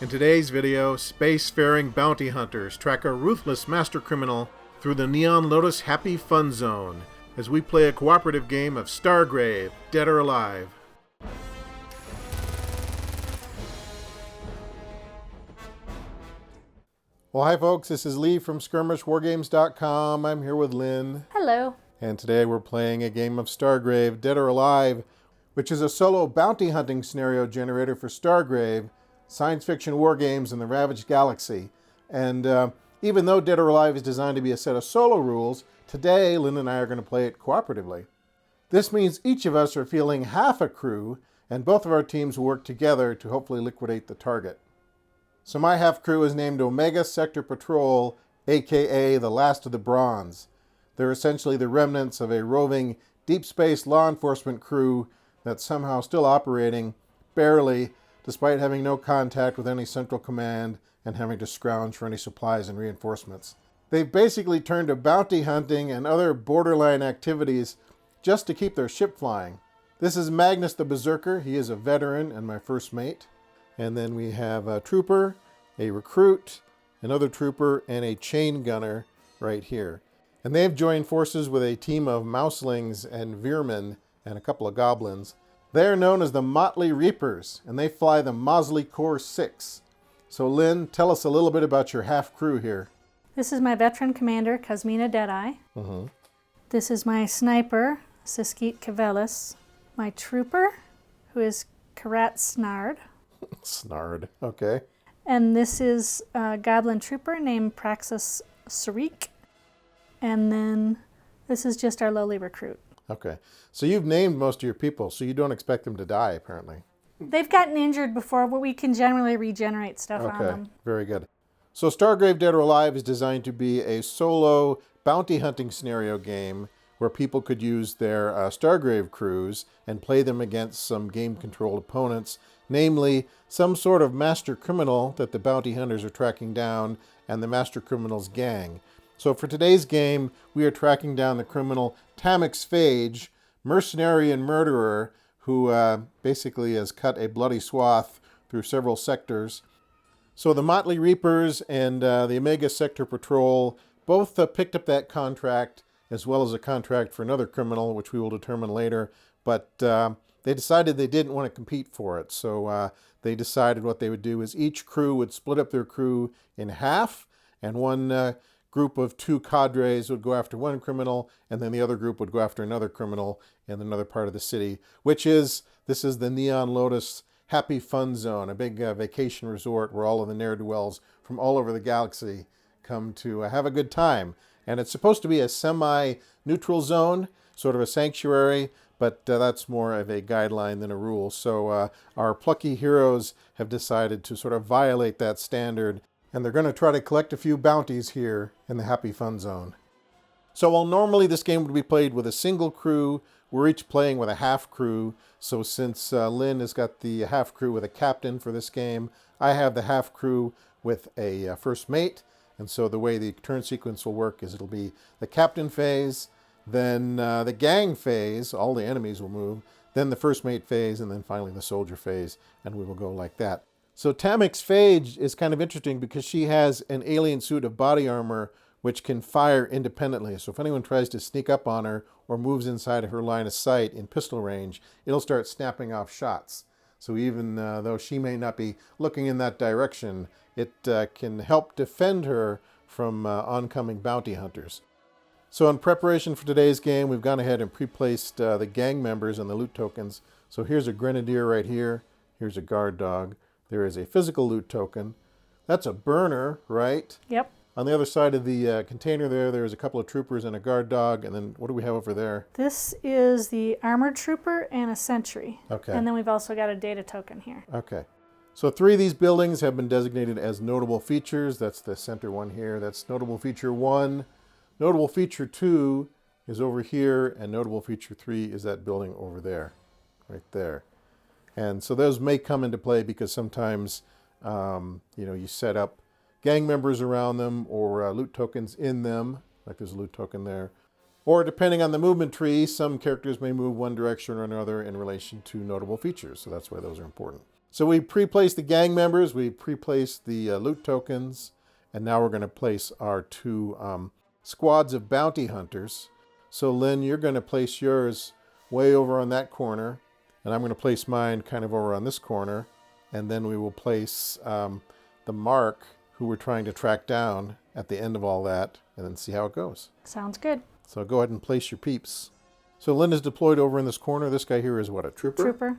In today's video, spacefaring bounty hunters track a ruthless master criminal through the Neon Lotus Happy Fun Zone as we play a cooperative game of Stargrave, Dead or Alive. Well, hi folks, this is Lee from SkirmishWarGames.com. I'm here with Lynn. Hello. And today we're playing a game of Stargrave, Dead or Alive, which is a solo bounty hunting scenario generator for Stargrave, science fiction war games in the ravaged galaxy. And even though Dead or Alive is designed to be a set of solo rules, today Lynn and I are going to play it cooperatively. This means each of us are fielding half a crew, and both of our teams will work together to hopefully liquidate the target. So my half crew is named Omega Sector Patrol, aka the Last of the Bronze. They're essentially the remnants of a roving deep space law enforcement crew that's somehow still operating, barely, despite having no contact with any central command and having to scrounge for any supplies and reinforcements. They've basically turned to bounty hunting and other borderline activities just to keep their ship flying. This is Magnus the Berserker. He is a veteran and my first mate. And then we have a trooper, a recruit, another trooper, and a chain gunner right here. And they've joined forces with a team of mouselings and veermen and a couple of goblins. They're known as the Motley Reapers, and they fly the Mosley Core 6. So Lynn, tell us a little bit about your half crew here. This is my veteran commander, Kazmina Deadeye. This is my sniper, Siskit Kavelis. My trooper, who is Karat Snard. Snard, okay. And this is a goblin trooper named Praxis Sarik. And then this is just our lowly recruit. Okay. So you've named most of your people, so you don't expect them to die, apparently. They've gotten injured before, but we can generally regenerate stuff on them. Okay, very good. So Stargrave Dead or Alive is designed to be a solo bounty hunting scenario game where people could use their Stargrave crews and play them against some game-controlled opponents, namely some sort of master criminal that the bounty hunters are tracking down and the master criminal's gang. So for today's game, we are tracking down the criminal Tamix Phage, mercenary and murderer, who basically has cut a bloody swath through several sectors. So the Motley Reapers and the Omega Sector Patrol both picked up that contract, as well as a contract for another criminal, which we will determine later. But they decided they didn't want to compete for it. So they decided what they would do is each crew would split up their crew in half, and one group of two cadres would go after one criminal, and then the other group would go after another criminal in another part of the city, this is the Neon Lotus Happy Fun Zone, a big vacation resort where all of the ne'er-do-wells from all over the galaxy come to have a good time. And it's supposed to be a semi-neutral zone, sort of a sanctuary, but that's more of a guideline than a rule. So our plucky heroes have decided to sort of violate that standard, and they're going to try to collect a few bounties here in the Happy Fun Zone. So while normally this game would be played with a single crew, we're each playing with a half crew. So since Lynn has got the half crew with a captain for this game, I have the half crew with a first mate. And so the way the turn sequence will work is it'll be the captain phase, then the gang phase, all the enemies will move, then the first mate phase, and then finally the soldier phase, and we will go like that. So Tamix Phage is kind of interesting because she has an alien suit of body armor which can fire independently. So if anyone tries to sneak up on her or moves inside of her line of sight in pistol range, it'll start snapping off shots. So even though she may not be looking in that direction, it can help defend her from oncoming bounty hunters. So in preparation for today's game, we've gone ahead and pre-placed the gang members and the loot tokens. So here's a grenadier right here. Here's a guard dog. There is a physical loot token. That's a burner, right? Yep. On the other side of the container there is a couple of troopers and a guard dog. And then what do we have over there? This is the armored trooper and a sentry. Okay. And then we've also got a data token here. Okay. So 3 of these buildings have been designated as notable features. That's the center one here. That's notable feature 1. Notable feature 2 is over here. And notable feature 3 is that building over there, right there. And so those may come into play because sometimes, you set up gang members around them or loot tokens in them, like there's a loot token there. Or depending on the movement tree, some characters may move one direction or another in relation to notable features. So that's why those are important. So we pre-placed the gang members, we pre-placed the loot tokens, and now we're going to place our two squads of bounty hunters. So Lynn, you're going to place yours way over on that corner, and I'm going to place mine kind of over on this corner, and then we will place the mark who we're trying to track down at the end of all that, and then see how it goes. Sounds good. So go ahead and place your peeps. So Lynn is deployed over in this corner. This guy here is what, a trooper? Trooper.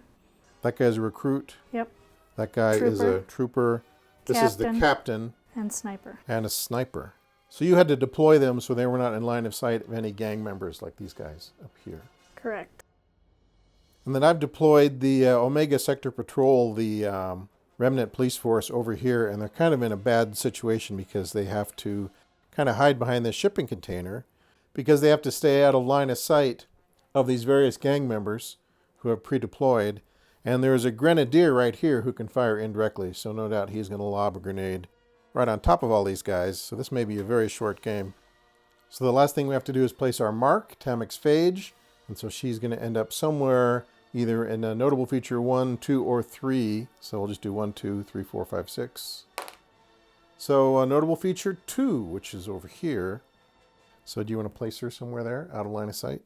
That guy's a recruit. Yep. That guy is a trooper. This is the captain. And sniper. And a sniper. So you had to deploy them so they were not in line of sight of any gang members like these guys up here. Correct. And then I've deployed the Omega Sector Patrol, the Remnant Police Force over here, and they're kind of in a bad situation because they have to kind of hide behind this shipping container because they have to stay out of line of sight of these various gang members who have pre-deployed. And there is a grenadier right here who can fire indirectly, so no doubt he's going to lob a grenade right on top of all these guys. So this may be a very short game. So the last thing we have to do is place our mark, Tamix Phage, and so she's going to end up somewhere either in a notable feature 1, 2, or 3. So we'll just do 1, 2, 3, 4, 5, 6. So notable feature 2, which is over here. So do you want to place her somewhere there, out of line of sight?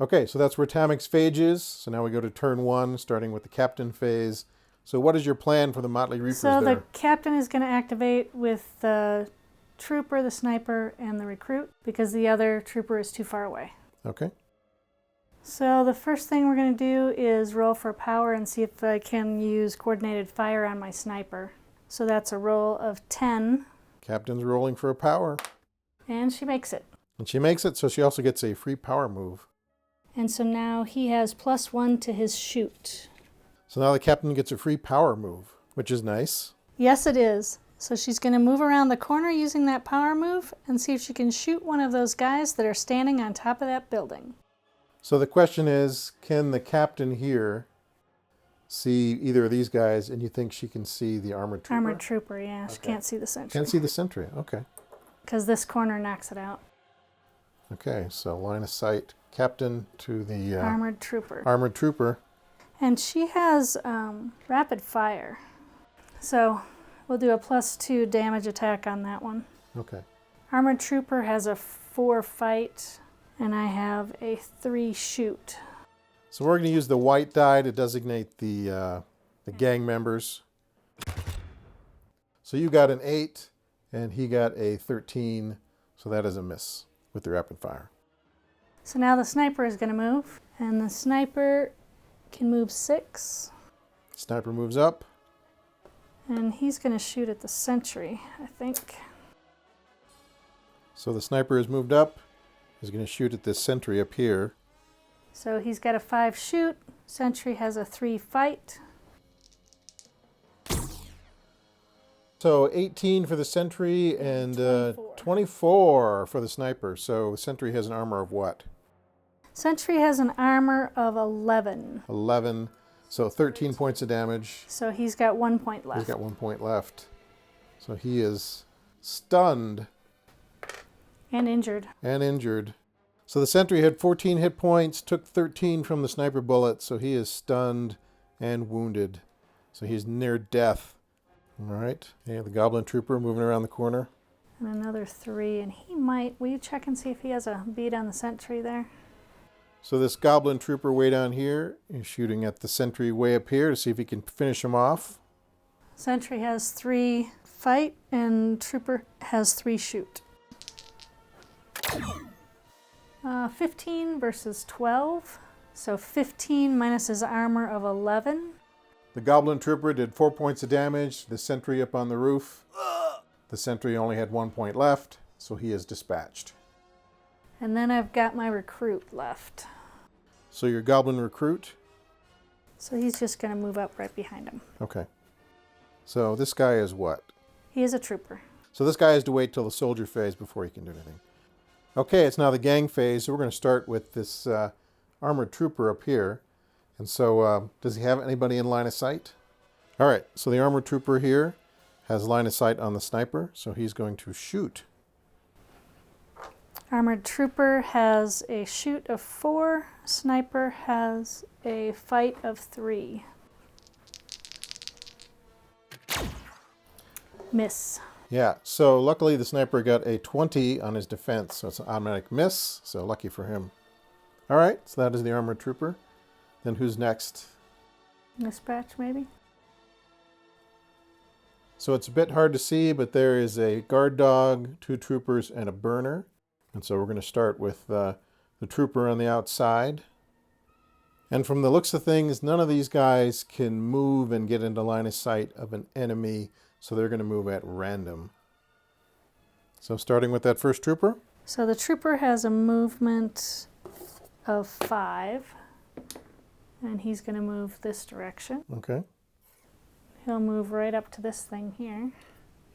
Okay, so that's where Tamix Phage is. So now we go to turn 1, starting with the captain phase. So what is your plan for the Motley Reapers So there? the captain is going to activate with the trooper, the sniper, and the recruit because the other trooper is too far away. Okay. So the first thing we're going to do is roll for power and see if I can use coordinated fire on my sniper. So that's a roll of 10. Captain's rolling for a power. And she makes it. And she makes it, so she also gets a free power move. And so now he has +1 to his shoot. So now the captain gets a free power move, which is nice. Yes, it is. So she's going to move around the corner using that power move and see if she can shoot one of those guys that are standing on top of that building. So the question is, can the captain here see either of these guys, and you think she can see the armored trooper? Armored trooper, yeah. She Okay. can't see the sentry. Can't see the sentry, okay. Because this corner knocks it out. Okay, so line of sight, captain to the Armored trooper. armored trooper. And she has rapid fire. So we'll do a +2 damage attack on that one. Okay. Armored trooper has a 4 fight, and I have a 3 shoot. So we're going to use the white die to designate the gang members. So you got an 8, and he got a 13, so that is a miss with the rapid fire. So now the sniper is going to move, and the sniper can move 6, Sniper moves up. and he's going to shoot at the sentry, I think. So the sniper has moved up. He's going to shoot at this sentry up here. So he's got a 5 shoot, sentry has a 3 fight. So 18 for the sentry and 24 for the sniper. So the sentry has an armor of what? Sentry has an armor of 11. 11. So 13 points of damage. So he's got 1 point left. He's got 1 point left. So he is stunned And injured. and injured. So the sentry had 14 hit points, took 13 from the sniper bullet, so he is stunned and wounded. So he's near death. All right. Yeah, the goblin trooper moving around the corner. And another 3, and he might... Will you check and see if he has a bead on the sentry there? So this goblin trooper way down here is shooting at the sentry way up here to see if he can finish him off. Sentry has 3 fight, and trooper has 3 shoot. 15 versus 12. So 15 minus his armor of 11. The goblin trooper did 4 points of damage. The sentry up on the roof. The sentry only had 1 point left, so he is dispatched. And then I've got my recruit left. So your goblin recruit. So he's just going to move up right behind him. Okay. So this guy is what? He is a trooper. So this guy has to wait till the soldier phase before he can do anything. Okay, it's now the gang phase. So we're going to start with this armored trooper up here. And so does he have anybody in line of sight? All right, so the armored trooper here has line of sight on the sniper, so he's going to shoot. Armored trooper has a shoot of 4. Sniper has a fight of 3. Miss. Yeah, so luckily the sniper got a 20 on his defense, so it's an automatic miss, so lucky for him. All right, so that is the armored trooper. Then who's next? Dispatch, maybe? So it's a bit hard to see, but there is a guard dog, 2 troopers, and a burner. And so we're going to start with the trooper on the outside. And from the looks of things, none of these guys can move and get into line of sight of an enemy, so they're going to move at random. So starting with that first trooper. So the trooper has a movement of 5, and he's going to move this direction. Okay. He'll move right up to this thing here, He'll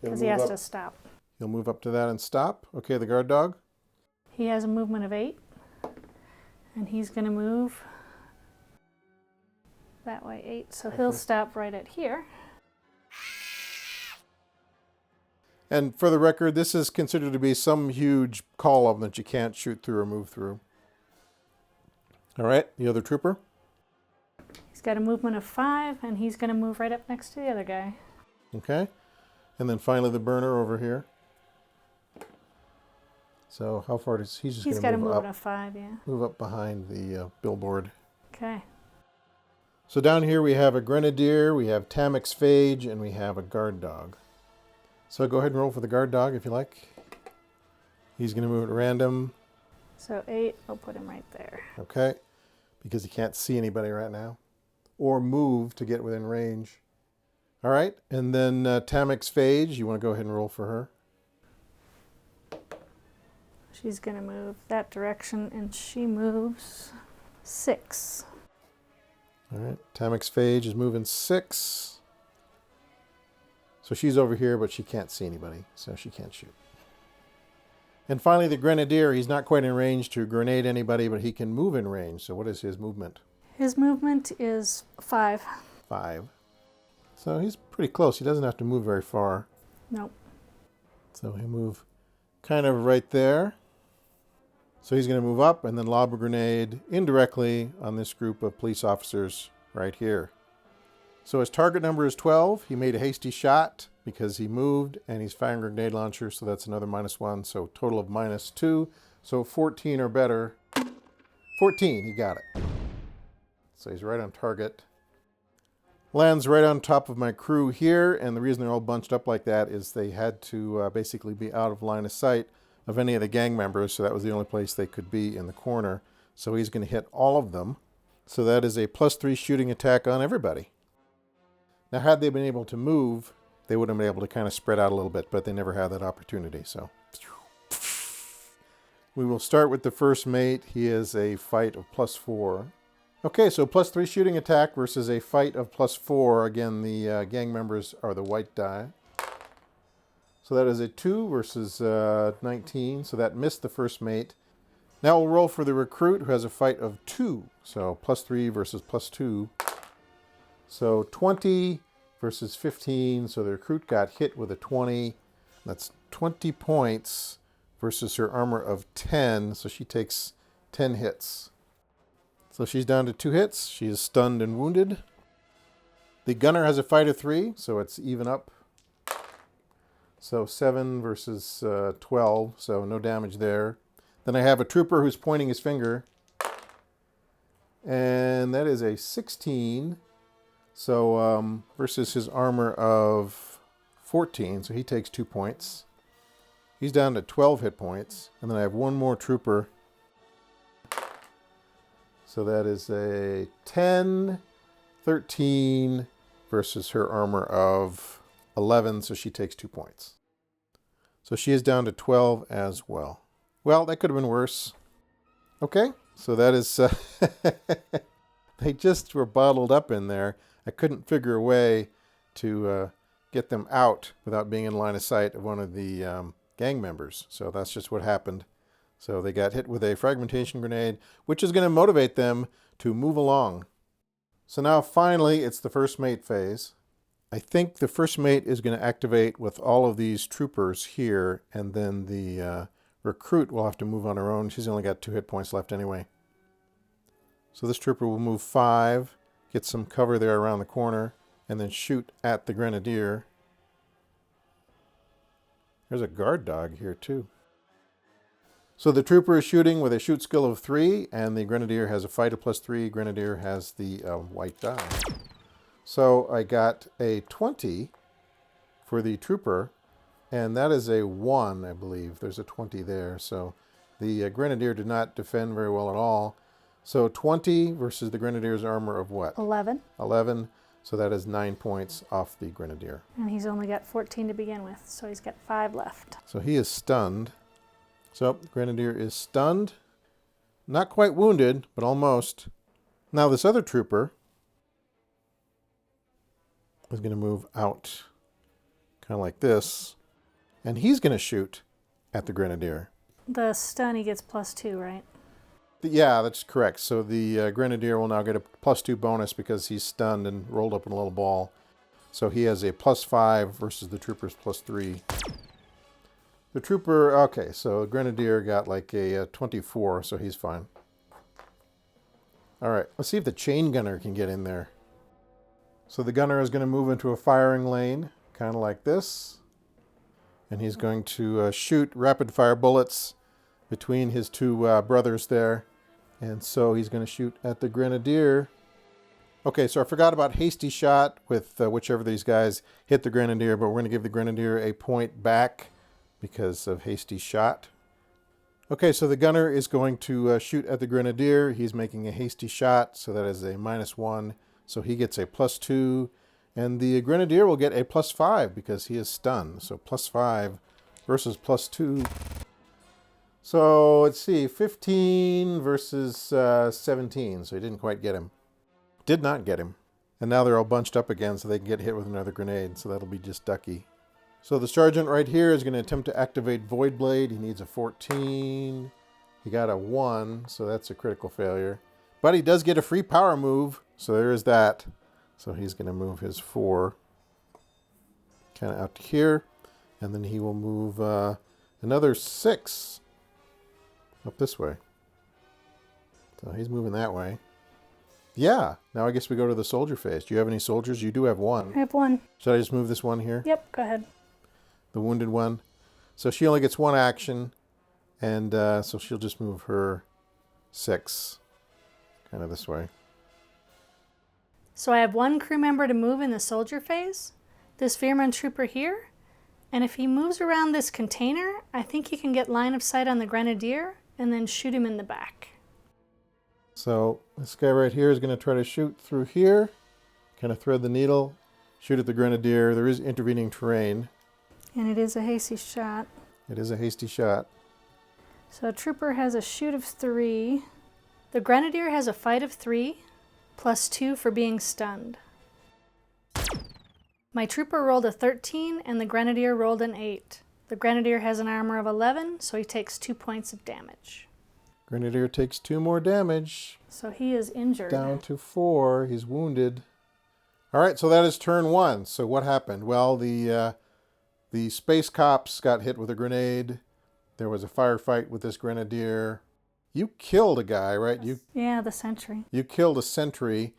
because he move has up. to stop. He'll move up to that and stop. Okay, the guard dog. He has a movement of 8, and he's going to move that way 8. So he'll stop right at here. And for the record, this is considered to be some huge column that you can't shoot through or move through. All right, the other trooper. He's got a movement of 5, and he's going to move right up next to the other guy. Okay. And then finally the burner over here. So how far does he's just He's going got to a move movement up? of 5, yeah. Move up behind the billboard. Okay. So down here we have a grenadier, we have Tamix Phage, and we have a guard dog. So go ahead and roll for the guard dog if you like. He's going to move at random. So 8, we'll put him right there. Okay. Because he can't see anybody right now. Or move to get within range. All right. And then Tamix Phage, you want to go ahead and roll for her. She's going to move that direction, and she moves 6. All right. Tamix Phage is moving 6. So she's over here, but she can't see anybody, so she can't shoot. And finally, the grenadier, he's not quite in range to grenade anybody, but he can move in range. So what is his movement? His movement is 5. 5. So he's pretty close. He doesn't have to move very far. Nope. So he'll move kind of right there. So he's going to move up and then lob a grenade indirectly on this group of police officers right here. So his target number is 12. He made a hasty shot because he moved, and he's firing a grenade launcher, so that's another -1. So total of -2. So 14 or better. 14, he got it. So he's right on target. Lands right on top of my crew here, and the reason they're all bunched up like that is they had to basically be out of line of sight of any of the gang members, so that was the only place they could be in the corner. So he's going to hit all of them. So that is a +3 shooting attack on everybody. Now, had they been able to move, they would have been able to kind of spread out a little bit, but they never had that opportunity. So we will start with the first mate. He is a fight of +4. Okay, so +3 shooting attack versus a fight of +4. Again, the gang members are the white die. So that is a 2 versus 19. So that missed the first mate. Now we'll roll for the recruit, who has a fight of 2. So +3 versus +2. So 20 versus 15. So the recruit got hit with a 20. That's 20 points versus her armor of 10. So she takes 10 hits. So she's down to 2 hits. She is stunned and wounded. The gunner has a fight of 3, so it's even up. So 7 versus 12, so no damage there. Then I have a trooper who's pointing his finger. And that is a 16. So versus his armor of 14, so he takes 2 points. He's down to 12 hit points. And then I have one more trooper. So that is a 10, 13 versus her armor of 11, so she takes 2 points. So she is down to 12 as well. Well, that could have been worse. Okay, so that is... they just were bottled up in there. I couldn't figure a way to get them out without being in line of sight of one of the gang members. So that's just what happened. So they got hit with a fragmentation grenade, which is going to motivate them to move along. So now finally, it's the first mate phase. I think the first mate is going to activate with all of these troopers here, and then the recruit will have to move on her own. She's only got 2 hit points left anyway. So this trooper will move 5, get some cover there around the corner, and then shoot at the grenadier. There's a guard dog here too. So the trooper is shooting with a shoot skill of 3, and the grenadier has a fight of +3. Grenadier has the white die. So I got a 20 for the trooper, and that is a 1, I believe. There's a 20 there. So the grenadier did not defend very well at all. So 20 versus the grenadier's armor of what? 11. 11. So that is 9 points off the grenadier. And he's only got 14 to begin with, so he's got 5 left. So he is stunned. So the grenadier is stunned. Not quite wounded, but almost. Now this other trooper is going to move out kind of like this. And he's going to shoot at the grenadier. The stun, he gets +2, right? Yeah, that's correct. So the grenadier will now get a +2 bonus because he's stunned and rolled up in a little ball. So he has a +5 versus the trooper's +3. The trooper, okay, so grenadier got like a 24, so he's fine. All right, let's see if the chain gunner can get in there. So the gunner is going to move into a firing lane, kind of like this. And he's going to shoot rapid fire bullets between his two brothers there. And so he's going to shoot at the grenadier. Okay, so I forgot about hasty shot with whichever of these guys hit the grenadier, but we're going to give the grenadier a point back because of hasty shot. Okay, so the gunner is going to shoot at the grenadier. He's making a hasty shot, so that is a -1. So he gets a +2. And the grenadier will get a +5 because he is stunned. So +5 versus +2. So let's see, 15 versus 17. So he didn't quite get him. Did not get him. And now they're all bunched up again so they can get hit with another grenade. So that'll be just ducky. So the sergeant right here is going to attempt to activate Void Blade. He needs a 14. He got a 1, so that's a critical failure. But he does get a free power move, so there is that. So he's going to move his 4 kind of out to here. And then he will move another 6 up this way. So he's moving that way. Yeah, now I guess we go to the soldier phase. Do you have any soldiers? You do have 1. I have 1. Should I just move this one here? Yep, go ahead. The wounded one. So she only gets 1 action. And so she'll just move her 6 kind of this way. So I have 1 crew member to move in the soldier phase, this Veerman trooper here, and if he moves around this container, I think he can get line of sight on the grenadier and then shoot him in the back. So this guy right here is going to try to shoot through here, kind of thread the needle, shoot at the grenadier. There is intervening terrain. And it is a hasty shot. It is a hasty shot. So a trooper has a shoot of 3. The grenadier has a fight of 3. +2 for being stunned. My trooper rolled a 13 and the grenadier rolled an 8. The grenadier has an armor of 11, so he takes 2 points of damage. Grenadier takes 2 more damage. So he is injured. Down to 4. He's wounded. All right, so that is turn 1. So what happened? Well, the space cops got hit with a grenade. There was a firefight with this grenadier. You killed a guy, right? Yeah, the sentry. You killed a sentry,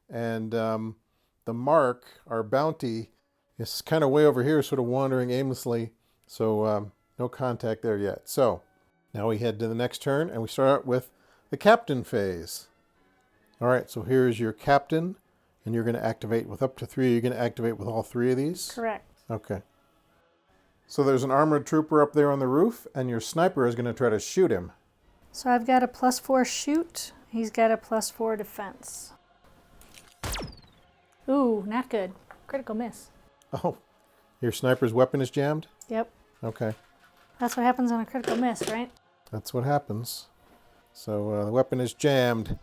and the Mark, our bounty, is kind of way over here, sort of wandering aimlessly. So no contact there yet. So now we head to the next turn, and we start out with the captain phase. All right, so here's your captain, and you're going to activate with up to 3. You're going to activate with all 3 of these? Correct. Okay. So there's an armored trooper up there on the roof, and your sniper is going to try to shoot him. So I've got a +4 shoot. He's got a +4 defense. Ooh, not good. Critical miss. Oh, your sniper's weapon is jammed? Yep. Okay. That's what happens on a critical miss, right? That's what happens. So the weapon is jammed.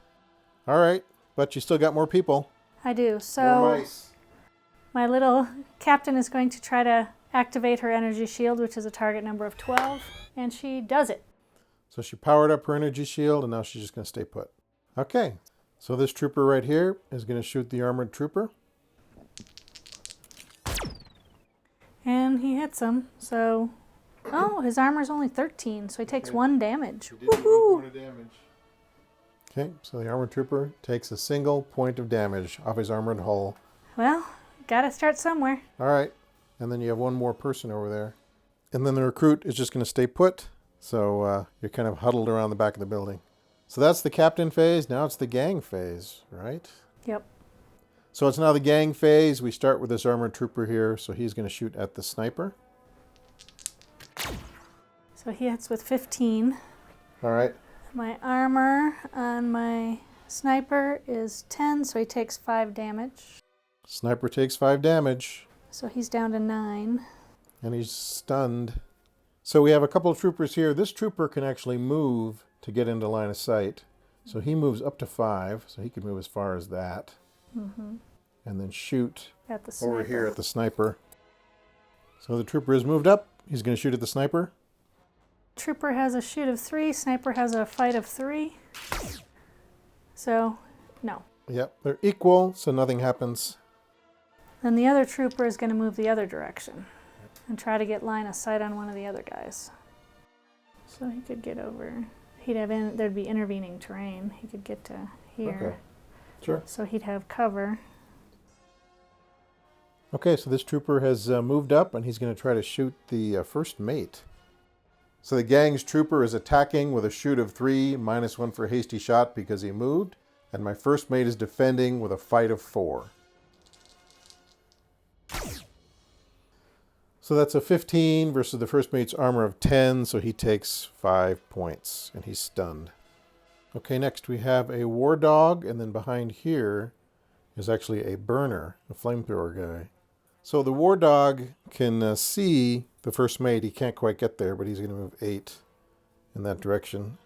All right, but you still got more people. I do. More So mice. my little captain is going to try to activate her energy shield, which is a target number of 12, and she does it. So she powered up her energy shield, and now she's just going to stay put. Okay, so this trooper right here is going to shoot the armored trooper. And he hits him, so... Oh, his armor's only 13, so he takes 1 damage. He did take 1 point of damage. Okay, so the armored trooper takes a single point of damage off his armored hull. Well, gotta start somewhere. All right, and then you have 1 more person over there. And then the recruit is just going to stay put. So you're kind of huddled around the back of the building. So that's the captain phase. Now it's the gang phase, right? Yep. So it's now the gang phase. We start with this armored trooper here. So he's going to shoot at the sniper. So he hits with 15. All right. My armor on my sniper is 10, so he takes 5 damage. Sniper takes 5 damage. So he's down to 9. And he's stunned. So we have a couple of troopers here. This trooper can actually move to get into line of sight. So he moves up to 5, so he can move as far as that. Mm-hmm. And then shoot At the sniper. over here at the sniper. So the trooper has moved up. He's going to shoot at the sniper. Trooper has a shoot of 3. Sniper has a fight of 3. So, no. Yep, they're equal, so nothing happens. Then the other trooper is going to move the other direction and try to get line of sight on one of the other guys. So he could get over. There'd be intervening terrain. He could get to here. Okay, sure. So he'd have cover. Okay, so this trooper has moved up, and he's going to try to shoot the first mate. So the gang's trooper is attacking with a shoot of 3, -1 for hasty shot because he moved. And my first mate is defending with a fight of 4. So that's a 15 versus the first mate's armor of 10, so he takes 5 points, and he's stunned. Okay, next we have a war dog, and then behind here is actually a burner, a flamethrower guy. So the war dog can see the first mate. He can't quite get there, but he's going to move 8 in that direction.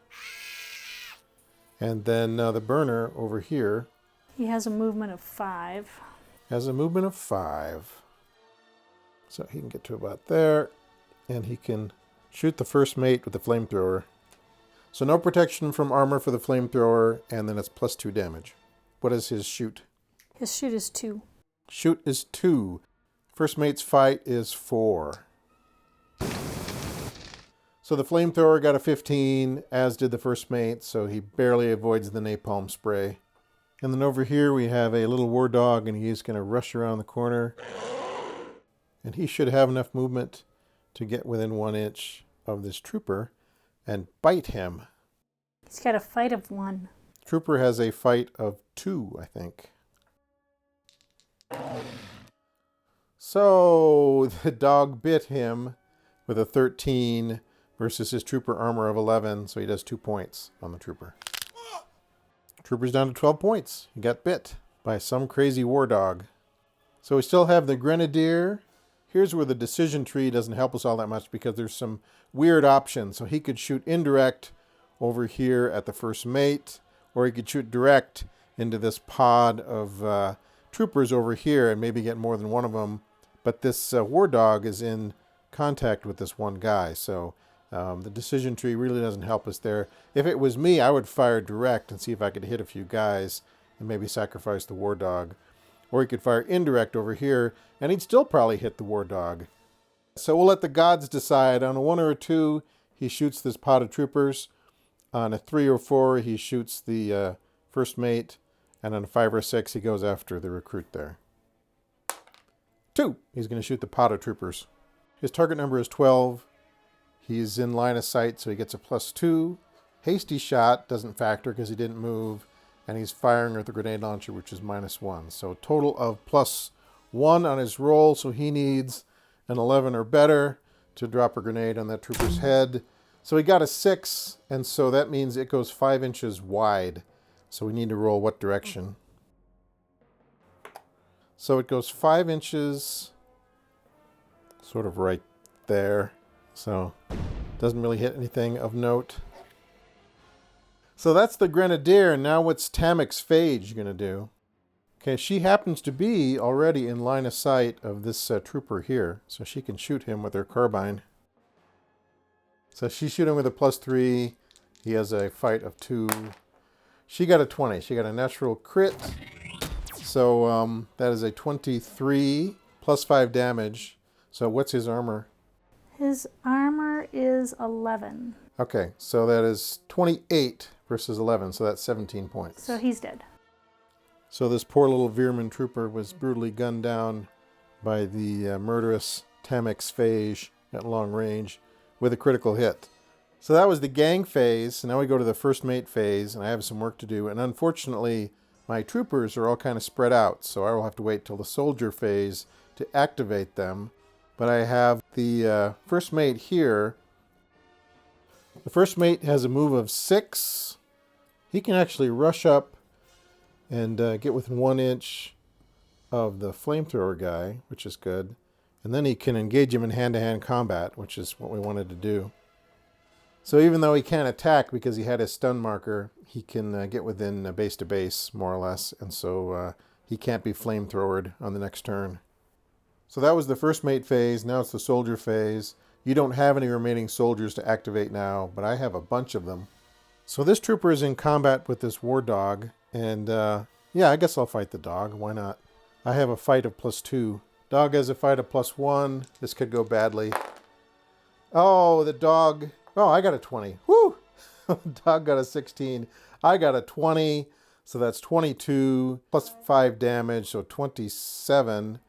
And then the burner over here He has a movement of 5. has a movement of 5. So he can get to about there, and he can shoot the first mate with the flamethrower. So no protection from armor for the flamethrower, and then it's +2 damage. What is his shoot? His shoot is 2. Shoot is 2. First mate's fight is 4. So the flamethrower got a 15, as did the first mate, so he barely avoids the napalm spray. And then over here we have a little war dog, and he's going to rush around the corner. And he should have enough movement to get within 1 inch of this trooper and bite him. He's got a fight of 1. Trooper has a fight of 2, I think. So the dog bit him with a 13 versus his trooper armor of 11, so he does 2 points on the trooper. Trooper's down to 12 points. He got bit by some crazy war dog. So we still have the grenadier. Here's where the decision tree doesn't help us all that much because there's some weird options. So he could shoot indirect over here at the first mate, or he could shoot direct into this pod of troopers over here and maybe get more than one of them. But this war dog is in contact with this one guy. So the decision tree really doesn't help us there. If it was me, I would fire direct and see if I could hit a few guys and maybe sacrifice the war dog. Or he could fire indirect over here, and he'd still probably hit the war dog. So we'll let the gods decide. On a 1 or a 2, he shoots this pod of troopers. On a 3 or 4, he shoots the first mate. And on a 5 or 6, he goes after the recruit there. 2, he's going to shoot the pod of troopers. His target number is 12. He's in line of sight, so he gets a +2. Hasty shot doesn't factor because he didn't move. And he's firing with the grenade launcher, which is -1. So total of +1 on his roll. So he needs an 11 or better to drop a grenade on that trooper's head. So he got a 6, and so that means it goes 5 inches wide. So we need to roll what direction? So it goes 5 inches, sort of right there. So doesn't really hit anything of note. So that's the grenadier, and now what's Tamix Phage going to do? Okay, she happens to be already in line of sight of this trooper here, so she can shoot him with her carbine. So she's shooting with a +3. He has a fight of 2. She got a 20. She got a natural crit. So that is a 23 +5 damage. So what's his armor? His armor is 11. Okay, so that is 28 versus 11, so that's 17 points. So he's dead. So this poor little Veerman trooper was brutally gunned down by the murderous Tamix Phage. at long range with a critical hit. So that was the gang phase. Now we go to the first mate phase, and I have some work to do. And unfortunately, my troopers are all kind of spread out, so I will have to wait till the soldier phase to activate them. But I have the first mate here. The first mate has a move of 6. He can actually rush up and get within 1 inch of the flamethrower guy, which is good. And then he can engage him in hand-to-hand combat, which is what we wanted to do. So even though he can't attack because he had his stun marker, he can get within base to base, more or less. And so he can't be flamethrowered on the next turn. So that was the first mate phase. Now it's the soldier phase. You don't have any remaining soldiers to activate now, but I have a bunch of them. So this trooper is in combat with this war dog. And yeah, I guess I'll fight the dog. Why not? I have a fight of +2. Dog has a fight of +1. This could go badly. Oh, the dog. Oh, I got a 20. Woo! Dog got a 16. I got a 20. So that's 22 plus 5 damage. So 27.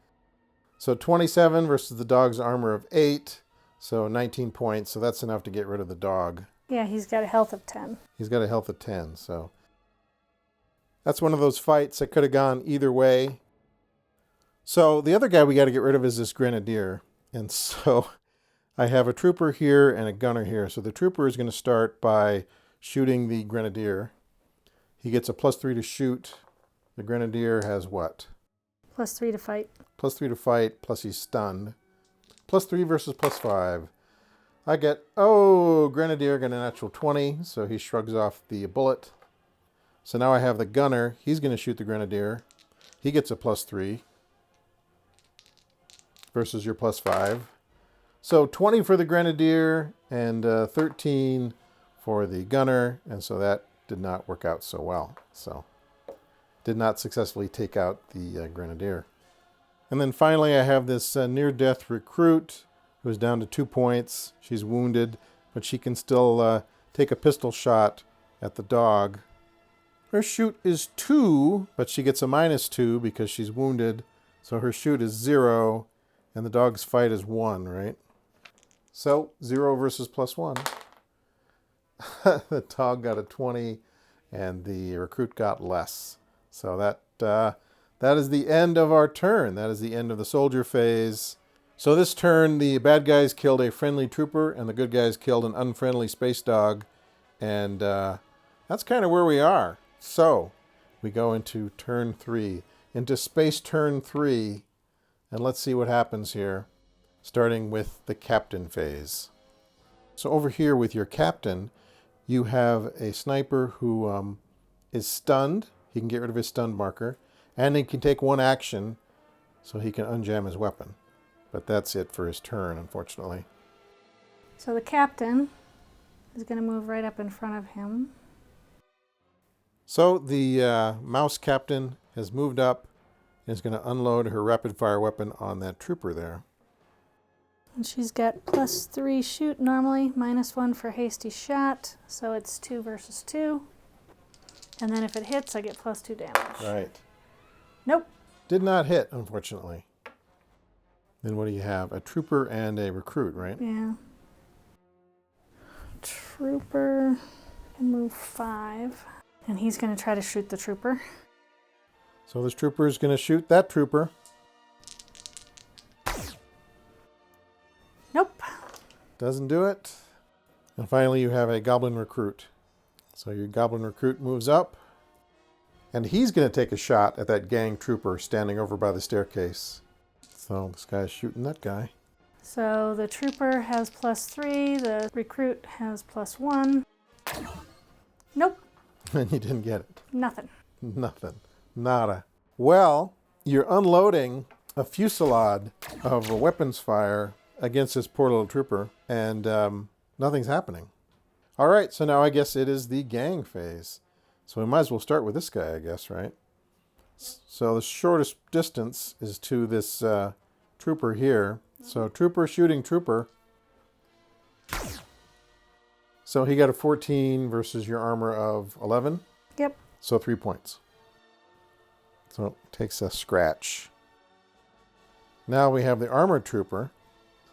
So 27 versus the dog's armor of 8. So 19 points. So that's enough to get rid of the dog. Yeah, he's got a health of 10. He's got a health of 10. So that's one of those fights that could have gone either way. So the other guy we got to get rid of is this grenadier. And so I have a trooper here and a gunner here. So the trooper is going to start by shooting the grenadier. He gets a +3 to shoot. The grenadier has what? +3 to fight. +3 to fight, plus he's stunned. +3 versus +5. I get, oh, grenadier got a natural 20, so he shrugs off the bullet. So now I have the gunner. He's going to shoot the grenadier. He gets a +3 versus your +5. So 20 for the grenadier and 13 for the gunner. And so that did not work out so well. So did not successfully take out the grenadier. And then finally I have this near-death recruit who's down to 2 points. She's wounded, but she can still take a pistol shot at the dog. Her shoot is 2, but she gets a -2 because she's wounded. So her shoot is 0, and the dog's fight is 1, right? So 0 versus +1. The dog got a 20, and the recruit got less. So that is the end of our turn. That is the end of the soldier phase. So this turn, the bad guys killed a friendly trooper, and the good guys killed an unfriendly space dog. And that's kind of where we are. So we go into turn 3, into space turn 3, and let's see what happens here, starting with the captain phase. So over here with your captain, you have a sniper who is stunned. He can get rid of his stun marker, and he can take 1 action, so he can unjam his weapon. But that's it for his turn, unfortunately. So the captain is going to move right up in front of him. So the mouse captain has moved up and is going to unload her rapid-fire weapon on that trooper there. And she's got +3 shoot normally, -1 for hasty shot, so it's 2 versus 2. And then if it hits, I get +2 damage. Right. Nope. Did not hit, unfortunately. Then what do you have? A trooper and a recruit, right? Yeah. Trooper can move 5. And he's going to try to shoot the trooper. So this trooper is going to shoot that trooper. Nope. Doesn't do it. And finally you have a goblin recruit. So your goblin recruit moves up. And he's going to take a shot at that gang trooper standing over by the staircase. So this guy's shooting that guy. So the trooper has +3. The recruit has +1. Nope. And you didn't get it. Nothing. Nothing. Nada. Well, you're unloading a fusillade of weapons fire against this poor little trooper, and nothing's happening. All right, so now I guess it is the gang phase. So we might as well start with this guy, I guess, right? So the shortest distance is to this trooper here. So trooper shooting trooper. So he got a 14 versus your armor of 11. Yep. So 3 points. So it takes a scratch. Now we have the armored trooper.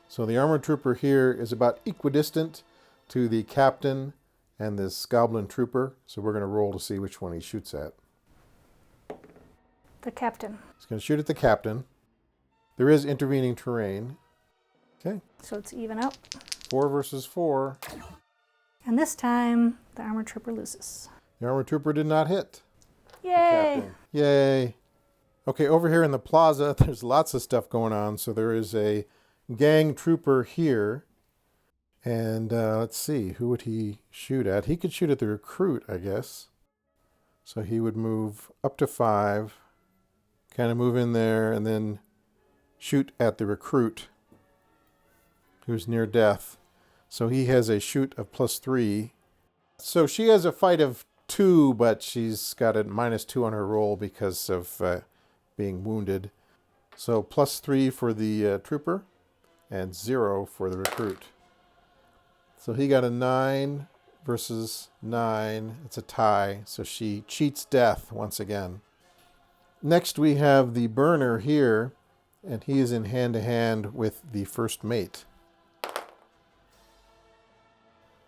So the armored trooper here is about equidistant to the captain and this goblin trooper. So we're going to roll to see which one he shoots at. The captain. He's going to shoot at the captain. There is intervening terrain. Okay. So it's even up. 4 versus 4. And this time, the armored trooper loses. The armored trooper did not hit. Yay! Yay. Okay, over here in the plaza, there's lots of stuff going on. So there is a gang trooper here. And let's see, who would he shoot at? He could shoot at the recruit, I guess. So he would move up to 5, kind of move in there, and then shoot at the recruit who's near death. So he has a shoot of +3. So she has a fight of 2, but she's got a -2 on her roll because of being wounded. So +3 for the trooper and 0 for the recruit. So he got a 9 versus 9. It's a tie. So she cheats death once again. Next we have the burner here, and he is in hand-to-hand with the first mate.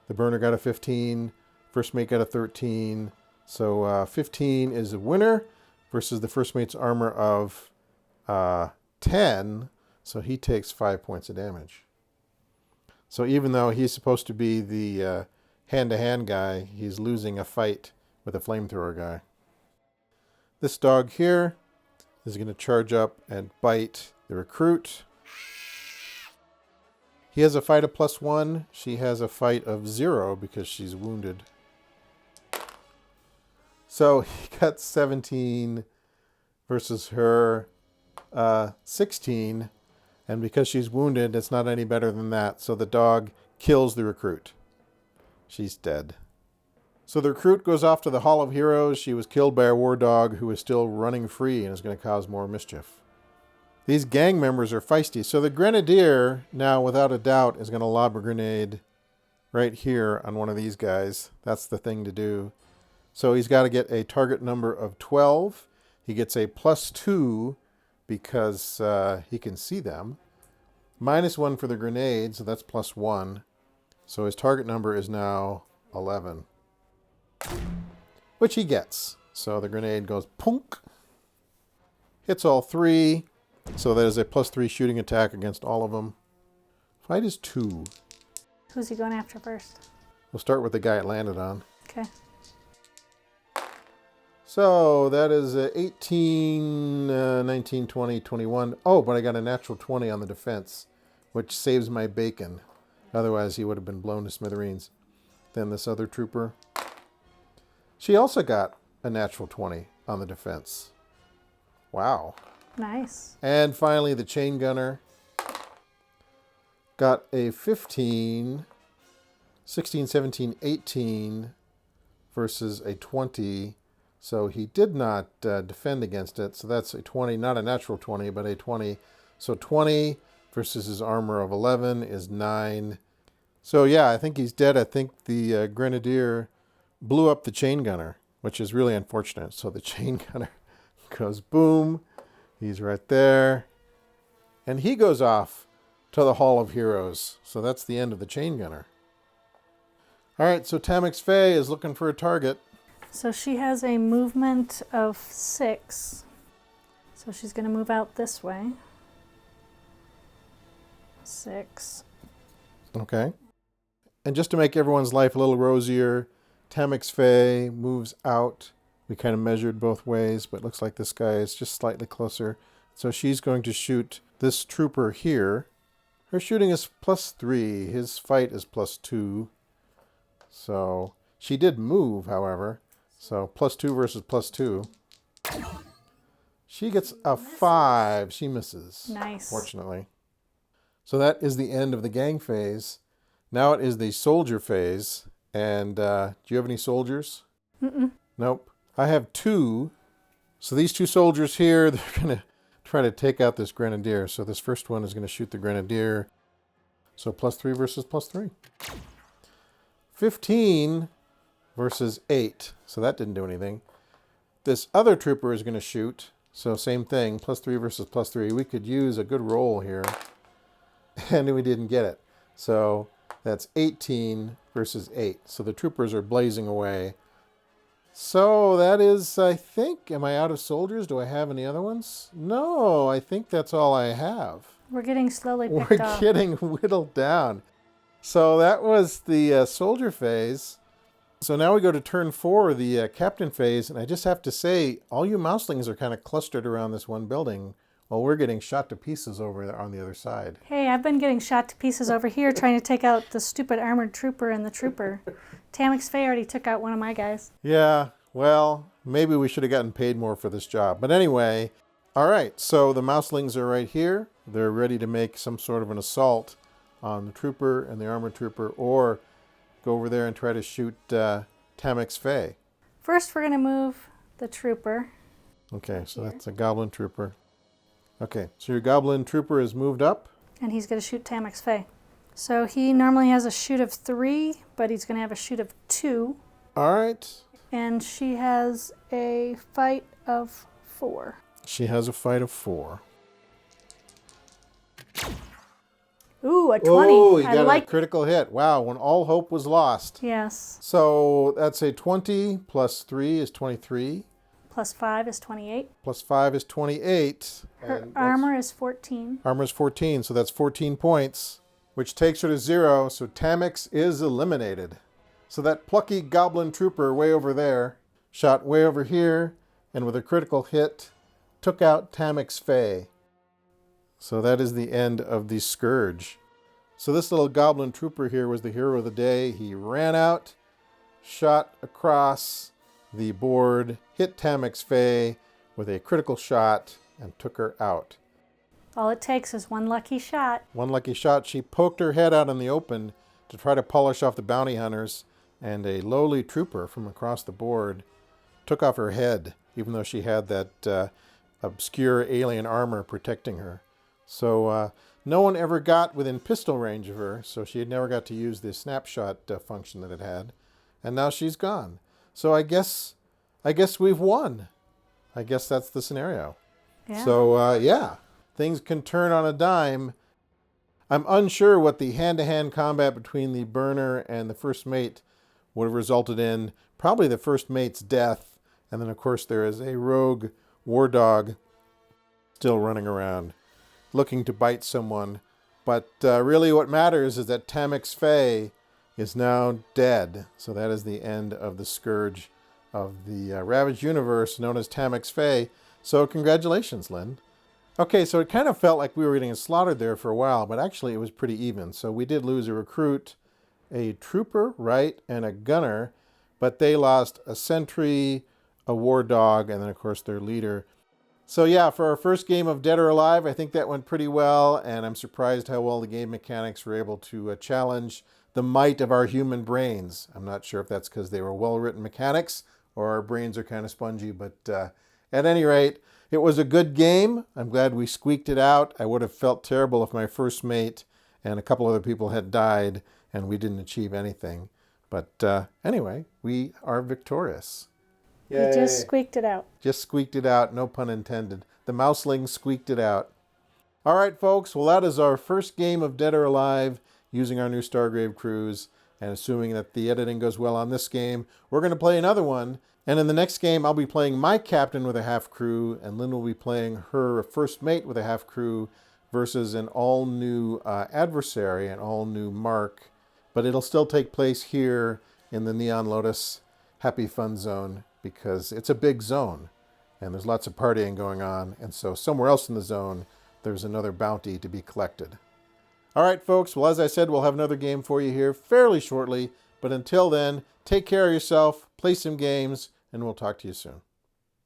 The burner got a 15. First mate got a 13. So 15 is a winner versus the first mate's armor of 10. So he takes 5 points of damage. So even though he's supposed to be the hand-to-hand guy, he's losing a fight with a flamethrower guy. This dog here is going to charge up and bite the recruit. He has a fight of +1. She has a fight of 0 because she's wounded. So he got 17 versus her 16. And because she's wounded, it's not any better than that. So the dog kills the recruit. She's dead. So the recruit goes off to the Hall of Heroes. She was killed by a war dog who is still running free and is going to cause more mischief. These gang members are feisty. So the grenadier, now without a doubt, is going to lob a grenade right here on one of these guys. That's the thing to do. So he's got to get a target number of 12. He gets a +2 because he can see them. -1 for the grenade, so that's +1. So his target number is now 11. Which he gets. So the grenade goes punk. Hits all 3. So that is a +3 shooting attack against all of them. Fight is 2. Who's he going after first? We'll start with the guy it landed on. Okay. So that is 18, 19, 20, 21. Oh, but I got a natural 20 on the defense, which saves my bacon. Otherwise, he would have been blown to smithereens. Then this other trooper. She also got a natural 20 on the defense. Wow. Nice. And finally, the chain gunner got a 15, 16, 17, 18 versus a 20. So he did not defend against it. So that's a 20, not a natural 20, but a 20. So 20 versus his armor of 11 is 9. So yeah, I think he's dead. I think the grenadier blew up the chain gunner, which is really unfortunate. So the chain gunner goes boom. He's right there. And he goes off to the Hall of Heroes. So that's the end of the chain gunner. All right, so Tamix Phage is looking for a target. So she has a movement of 6. So she's going to move out this way. 6. Okay. And just to make everyone's life a little rosier, Tamix Phage moves out. We kind of measured both ways, but it looks like this guy is just slightly closer. So she's going to shoot this trooper here. Her shooting is +3. His fight is +2. So she did move, however. So +2 versus +2. She gets a 5. She misses. Nice. Fortunately. So that is the end of the gang phase. Now it is the soldier phase. And do you have any soldiers? Mm-mm. Nope. I have 2. So these 2 soldiers here, they're going to try to take out this grenadier. So this first one is going to shoot the grenadier. So +3 versus +3. 15 versus 8. So that didn't do anything. This other trooper is going to shoot. So same thing, +3 versus +3. We could use a good roll here. and we didn't get it. So that's 18 versus 8. So the troopers are blazing away. So that is, I think, am I out of soldiers? Do I have any other ones? No, I think that's all I have. We're getting slowly picked We're off. getting whittled down. So that was the soldier phase. So now we go to turn 4, the captain phase, and I just have to say, all you mouselings are kind of clustered around this one building while we're getting shot to pieces over there on the other side. Hey, I've been getting shot to pieces over here trying to take out the stupid armored trooper and the trooper. Tamix Phage already took out one of my guys. Yeah, well, maybe we should have gotten paid more for this job. But anyway, all right, so the mouselings are right here. They're ready to make some sort of an assault on the trooper and the armored trooper, or go over there and try to shoot Tamix Phage. First, we're going to move the trooper. Okay, so that's a goblin trooper. Okay, so your goblin trooper is moved up. And he's going to shoot Tamix Phage. So he normally has a shoot of 3, but he's going to have a shoot of 2. All right. And she has a fight of 4. She has a fight of 4. Ooh, a 20. Oh, you got like a critical hit. Wow, when all hope was lost. Yes. So that's a 20 plus 3 is 23. Plus 5 is 28. Plus 5 is 28. Her armor is 14. Armor is 14, so that's 14 points, which takes her to 0. So Tamix is eliminated. So that plucky goblin trooper way over there shot way over here, and with a critical hit, took out Tamix Phage. So that is the end of the Scourge. So this little goblin trooper here was the hero of the day. He ran out, shot across the board, hit Tamix Phage with a critical shot, and took her out. All it takes is one lucky shot. One lucky shot. She poked her head out in the open to try to polish off the bounty hunters, and a lowly trooper from across the board took off her head, even though she had that obscure alien armor protecting her. So no one ever got within pistol range of her, so she had never got to use the snapshot function that it had. And now she's gone. So I guess we've won. I guess that's the scenario. Yeah. So yeah, things can turn on a dime. I'm unsure what the hand-to-hand combat between the burner and the first mate would have resulted in. Probably the first mate's death. And then, of course, there is a rogue war dog still running around, looking to bite someone. But really what matters is that Tamix Phage is now dead. So that is the end of the Scourge of the Ravaged Universe, known as Tamix Phage. So congratulations, Lynn. Okay, so it kind of felt like we were getting slaughtered there for a while, but actually it was pretty even. So we did lose a recruit, a trooper, right, and a gunner, but they lost a sentry, a war dog, and then, of course, their leader. So yeah, for our first game of Dead or Alive, I think that went pretty well, and I'm surprised how well the game mechanics were able to challenge the might of our human brains. I'm not sure if that's because they were well-written mechanics or our brains are kind of spongy, but at any rate, it was a good game. I'm glad we squeaked it out. I would have felt terrible if my first mate and a couple other people had died and we didn't achieve anything. But anyway, we are victorious. You just squeaked it out. Just squeaked it out, no pun intended. The mouseling squeaked it out. All right, folks. Well, that is our first game of Dead or Alive using our new Stargrave cruise. And assuming that the editing goes well on this game, we're going to play another one. And in the next game, I'll be playing my captain with a half crew, and Lynn will be playing her first mate with a half crew versus an all-new adversary, an all-new mark. But it'll still take place here in the Neon Lotus Happy Fun Zone, because it's a big zone and there's lots of partying going on. And so somewhere else in the zone, there's another bounty to be collected. All right, folks. Well, as I said, we'll have another game for you here fairly shortly. But until then, take care of yourself, play some games, and we'll talk to you soon.